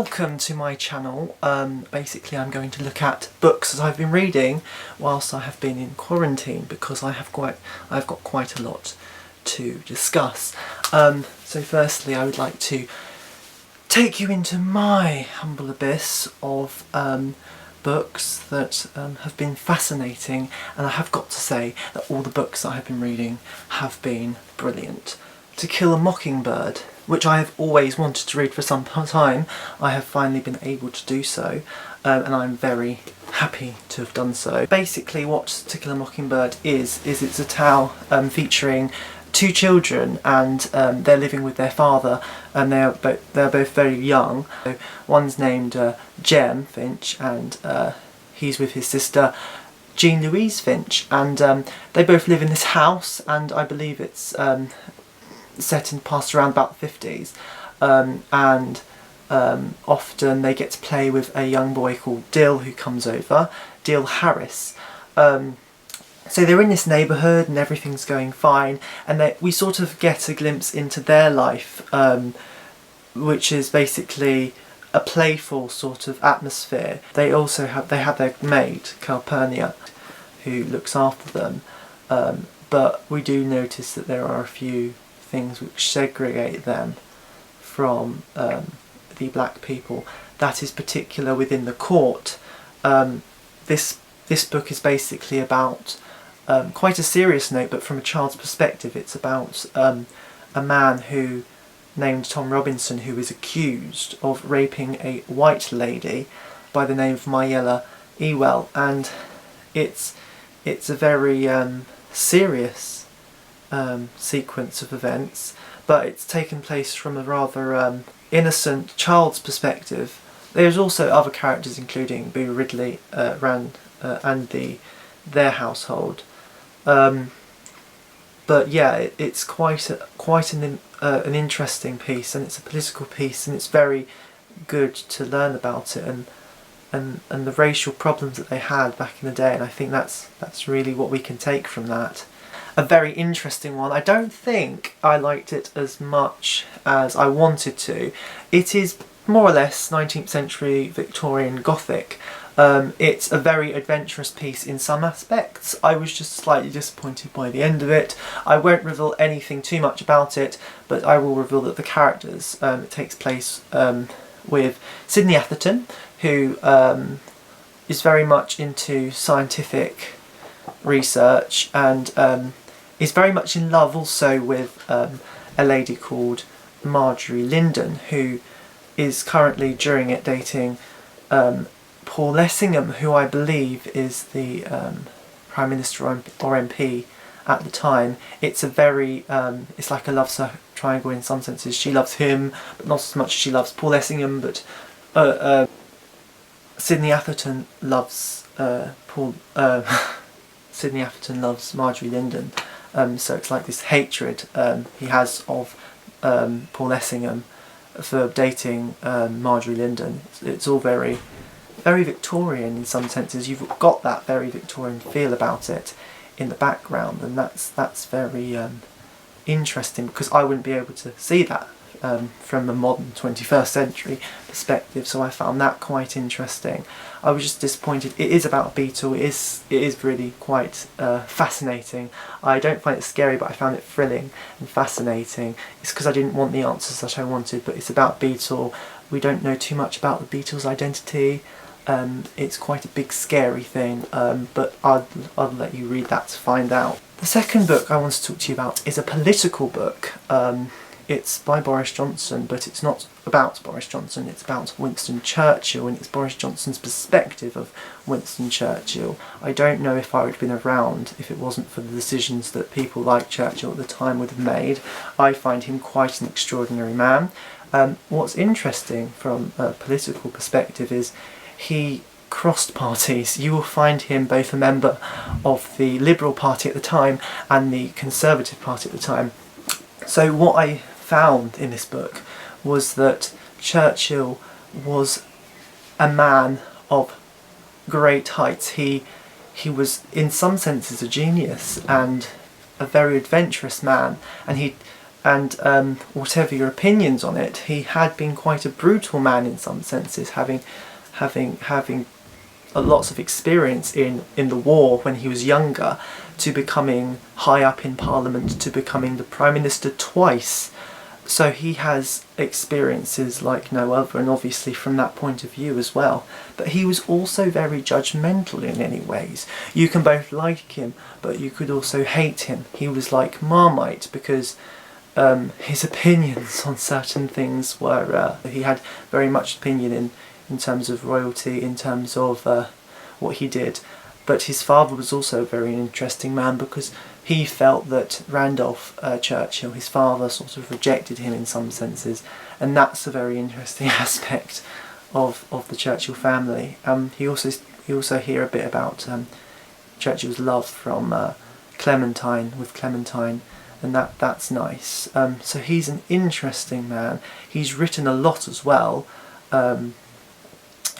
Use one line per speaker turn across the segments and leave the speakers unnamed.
Welcome to my channel. Basically I'm going to look at books that I've been reading whilst I have been in quarantine, because I've got quite a lot to discuss. So firstly I would like to take you into my humble abyss of books that have been fascinating, and I have got to say that all the books that I have been reading have been brilliant. To Kill a Mockingbird, which I have always wanted to read for some time, I have finally been able to do so, and I'm very happy to have done so. Basically what To Kill a Mockingbird is it's a tale featuring two children, and they're living with their father, and they're both very young. So one's named Jem Finch, and he's with his sister Jean Louise Finch, and they both live in this house, and I believe it's set in past around about the 50s, and often they get to play with a young boy called Dill who comes over, Dill Harris. So they're in this neighbourhood and everything's going fine, and we sort of get a glimpse into their life, which is basically a playful sort of atmosphere. They also have their maid Calpurnia who looks after them, but we do notice that there are a few things which segregate them from the black people. That is particular within the court. This book is basically about quite a serious note, but from a child's perspective. It's about a man named Tom Robinson, who is accused of raping a white lady by the name of Mayella Ewell, and it's a very serious sequence of events, but it's taken place from a rather innocent child's perspective. There's also other characters, including Boo Ridley, Rand, and their household. But yeah, it's quite an interesting piece, and it's a political piece, and it's very good to learn about it and the racial problems that they had back in the day, and I think that's really what we can take from that. A very interesting one. I don't think I liked it as much as I wanted to. It is more or less 19th century Victorian Gothic. It's a very adventurous piece in some aspects. I was just slightly disappointed by the end of it. I won't reveal anything too much about it, but I will reveal that the characters, it takes place with Sidney Atherton, who is very much into scientific research, and is very much in love also with a lady called Marjorie Linden, who is currently during it dating Paul Lessingham, who I believe is the Prime Minister or MP at the time. It's a very, it's like a love triangle in some senses. She loves him, but not as much as she loves Paul Lessingham, but Sidney Atherton loves Sidney Atherton loves Marjorie Linden. So it's like this hatred he has of Paul Lessingham for dating Marjorie Linden. It's all very, very Victorian in some senses. You've got that very Victorian feel about it in the background, and that's very interesting, because I wouldn't be able to see that from a modern 21st century perspective, so I found that quite interesting. I was just disappointed. It is about a beetle. It is really quite fascinating. I don't find it scary, but I found it thrilling and fascinating. It's because I didn't want the answers that I wanted, but it's about beetle. We don't know too much about the beetle's identity. It's quite a big scary thing, but I'll let you read that to find out. The second book I want to talk to you about is a political book. It's by Boris Johnson, but it's not about Boris Johnson, it's about Winston Churchill, and it's Boris Johnson's perspective of Winston Churchill. I don't know if I would have been around if it wasn't for the decisions that people like Churchill at the time would have made. I find him quite an extraordinary man. What's interesting from a political perspective is he crossed parties. You will find him both a member of the Liberal Party at the time and the Conservative Party at the time. So what I found in this book was that Churchill was a man of great heights. He was in some senses a genius and a very adventurous man, and he and whatever your opinions on it, he had been quite a brutal man in some senses, having lots of experience in the war when he was younger, to becoming high up in Parliament, to becoming the Prime Minister twice. So he has experiences like no other, and obviously from that point of view as well. But he was also very judgmental in many ways. You can both like him, but you could also hate him. He was like Marmite, because his opinions on certain things were... he had very much opinion in terms of royalty, in terms of what he did. But his father was also a very interesting man, because he felt that Randolph Churchill, his father, sort of rejected him in some senses, and that's a very interesting aspect of the Churchill family. You also hear a bit about Churchill's love from Clementine, and that's nice. So he's an interesting man. He's written a lot as well.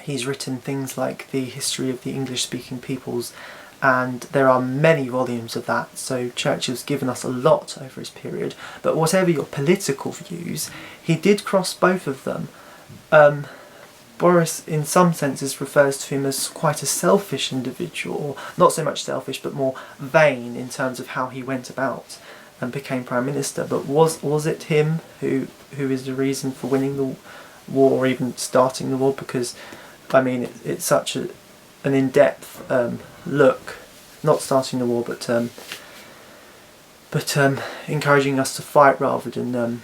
He's written things like the history of the English-speaking peoples, and there are many volumes of that, so Churchill's given us a lot over his period. But whatever your political views, he did cross both of them. Boris, in some senses, refers to him as quite a selfish individual, or not so much selfish, but more vain in terms of how he went about and became Prime Minister. But was it him who is the reason for winning the war, or even starting the war? Because, I mean, it's such an in-depth look, not starting the war, but encouraging us to fight rather than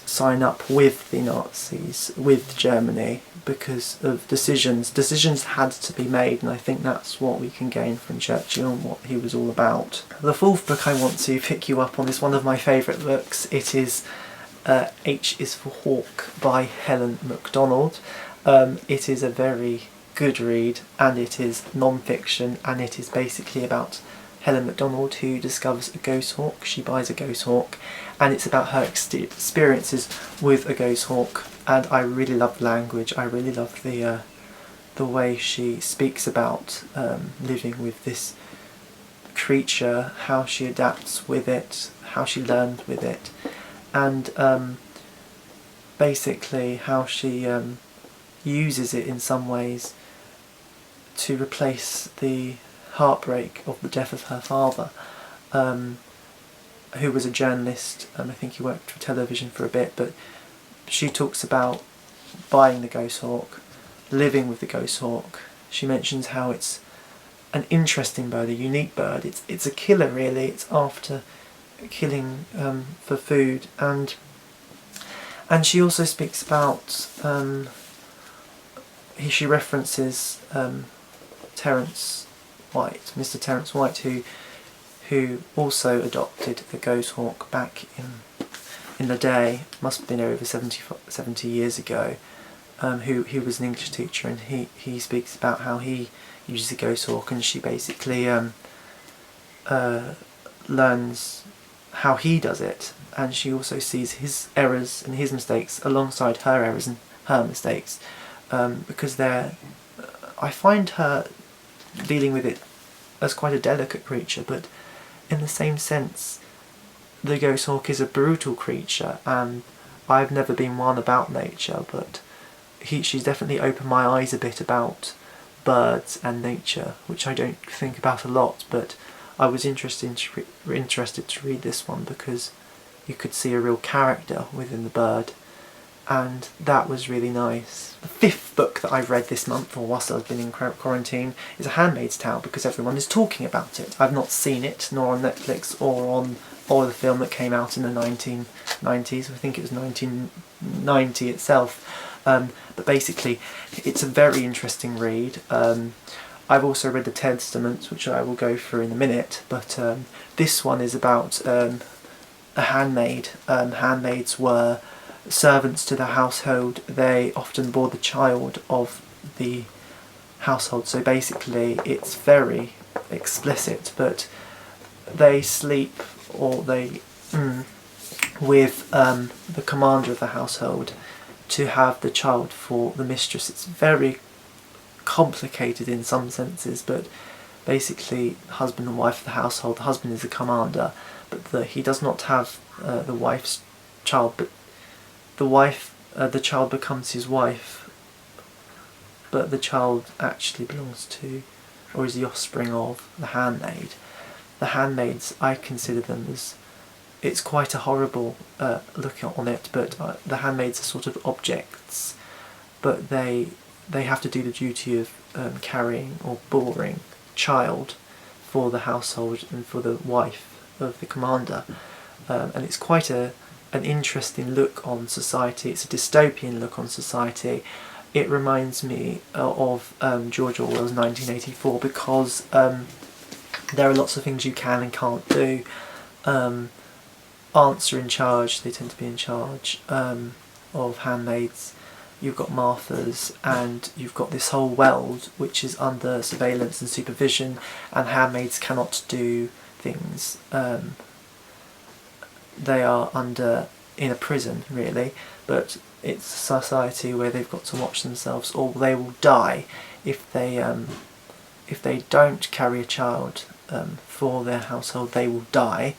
sign up with the Nazis, with Germany, because of decisions. Decisions had to be made, and I think that's what we can gain from Churchill and what he was all about. The fourth book I want to pick you up on is one of my favourite books. It is H is for Hawk by Helen Macdonald. It is a very good read, and it is non-fiction, and it is basically about Helen Macdonald, who discovers a ghost hawk. She buys a ghost hawk, and it's about her experiences with a ghost hawk. And I really love the language. I really love the way she speaks about living with this creature, how she adapts with it, how she learned with it, and basically how she uses it in some ways to replace the heartbreak of the death of her father, who was a journalist. I think he worked for television for a bit, but she talks about buying the ghost hawk, living with the ghost hawk. She mentions how it's an interesting bird, a unique bird. It's a killer, really. It's after killing for food, and she also speaks about she references Terence White, Mr. Terence White, who also adopted a ghost hawk back in the day. Must have been over 70 years ago. Who was an English teacher, and he speaks about how he uses a ghost hawk, and she basically learns how he does it, and she also sees his errors and his mistakes alongside her errors and her mistakes, because I find her dealing with it as quite a delicate creature, but in the same sense the ghost hawk is a brutal creature, and I've never been one about nature, but she's definitely opened my eyes a bit about birds and nature, which I don't think about a lot, but I was interested to read this one because you could see a real character within the bird, and that was really nice. The fifth book that I've read this month, or whilst I've been in quarantine, is A Handmaid's Tale, because everyone is talking about it. I've not seen it, nor on Netflix or the film that came out in the 1990s. I think it was 1990 itself. But basically, it's a very interesting read. I've also read The Testaments, which I will go through in a minute, but this one is about a handmaid. Handmaids were servants to the household. They often bore the child of the household, so basically it's very explicit, but they sleep with the commander of the household to have the child for the mistress. It's very complicated in some senses, but basically husband and wife of the household. The husband is the commander, but he does not have the wife's child, but the child becomes his wife, but the child actually belongs to, or is the offspring of, the handmaid. The handmaids, I consider them as, it's quite a horrible look on it, but the handmaids are sort of objects, but they have to do the duty of carrying or boring child for the household and for the wife of the commander. And it's quite an interesting look on society. It's a dystopian look on society. It reminds me of George Orwell's 1984, because there are lots of things you can and can't do. Aunts are in charge, they tend to be in charge of handmaids. You've got Marthas, and you've got this whole world which is under surveillance and supervision, and handmaids cannot do things. They are in a prison, really, but it's a society where they've got to watch themselves, or they will die if they don't carry a child for their household. They will die.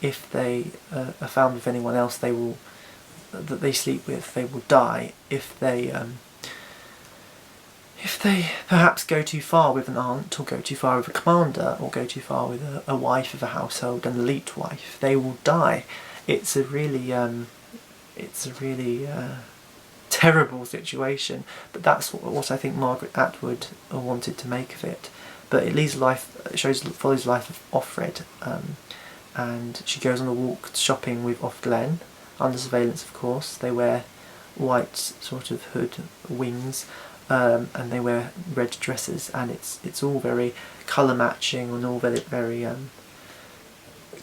If they are found with anyone else that they sleep with, they will die. If they perhaps go too far with an aunt, or go too far with a commander, or go too far with a wife of a household, an elite wife, they will die. It's a really terrible situation, but that's what I think Margaret Atwood wanted to make of it. But it follows the life of Offred, and she goes on a walk shopping with Offglen, under surveillance of course. They wear white sort of hood wings, and they wear red dresses, and it's all very colour matching and all very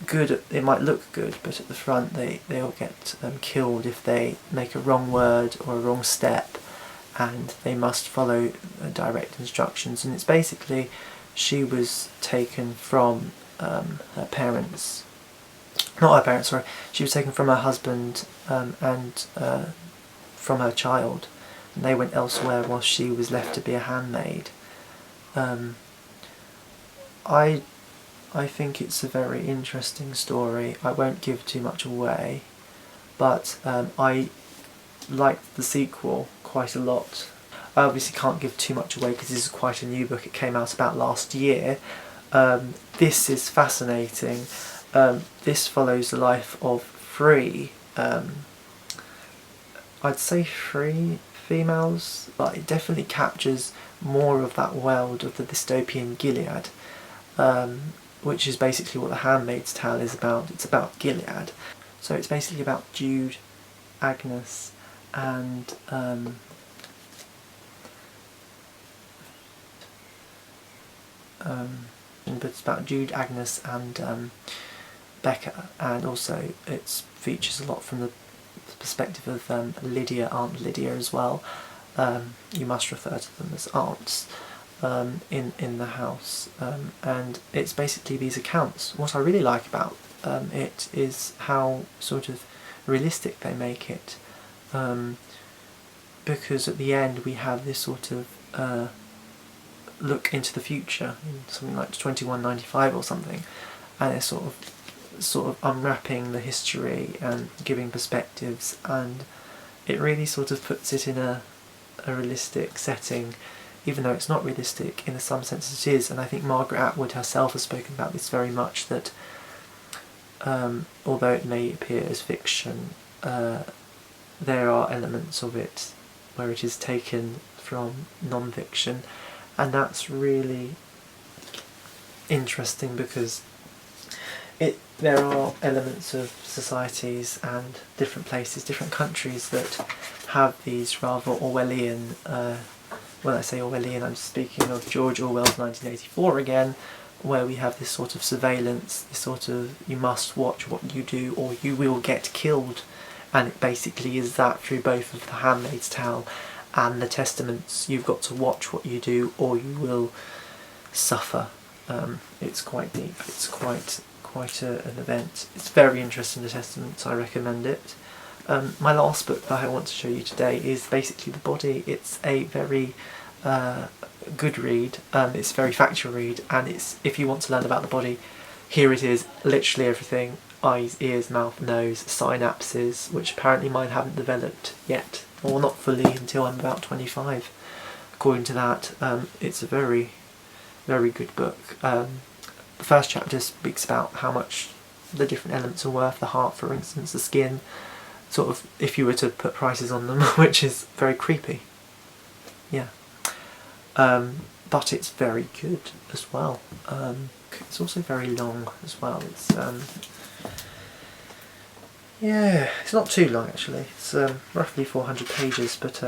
good. It might look good, but at the front they all get killed if they make a wrong word or a wrong step, and they must follow direct instructions. And it's basically, she was taken from her parents, not her parents, sorry, she was taken from her husband and from her child, and they went elsewhere while she was left to be a handmaid. I think it's a very interesting story. I won't give too much away, but I liked the sequel quite a lot. I obviously can't give too much away because this is quite a new book. It came out about last year. This is fascinating. This follows the life of three, I'd say three females, but it definitely captures more of that world of the dystopian Gilead, which is basically what The Handmaid's Tale is about. It's about Gilead. So it's basically about Jude, Agnes, and but it's about Jude, Agnes, and Becca, and also it features a lot from the perspective of Lydia, Aunt Lydia as well. You must refer to them as aunts in the house, and it's basically these accounts. What I really like about it is how sort of realistic they make it, because at the end we have this sort of look into the future, something like 2195 or something, and it's sort of unwrapping the history and giving perspectives, and it really sort of puts it in a realistic setting, even though it's not realistic. In some senses it is, and I think Margaret Atwood herself has spoken about this very much, that although it may appear as fiction, there are elements of it where it is taken from non-fiction, and that's really interesting because there are elements of societies and different places, different countries that have these rather Orwellian, when I say Orwellian I'm speaking of George Orwell's 1984 again, where we have this sort of surveillance, this sort of you must watch what you do or you will get killed, and it basically is that through both of The Handmaid's Tale and the Testaments. You've got to watch what you do or you will suffer. It's quite deep, it's quite an event. It's very interesting, the Testaments, I recommend it. My last book that I want to show you today is basically The Body. It's a very good read, it's a very factual read, and it's, if you want to learn about the body, here it is, literally everything. eyes, ears, mouth, nose, synapses, which apparently mine haven't developed yet, or not fully until I'm about 25. According to that, it's a very, very good book. The first chapter speaks about how much the different elements are worth, the heart for instance, the skin, sort of if you were to put prices on them, which is very creepy. Yeah. But it's very good as well. It's also very long as well. It's yeah, it's not too long actually. It's roughly 400 pages, but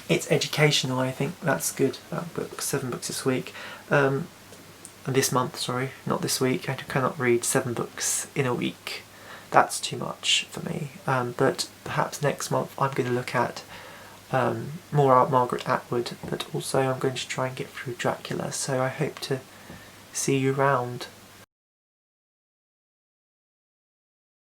it's educational. I think that's good. That book, 7 books this week. This month, sorry, not this week. I cannot read 7 books in a week. That's too much for me. But perhaps next month I'm going to look at more Margaret Atwood, but also I'm going to try and get through Dracula, so I hope to see you round.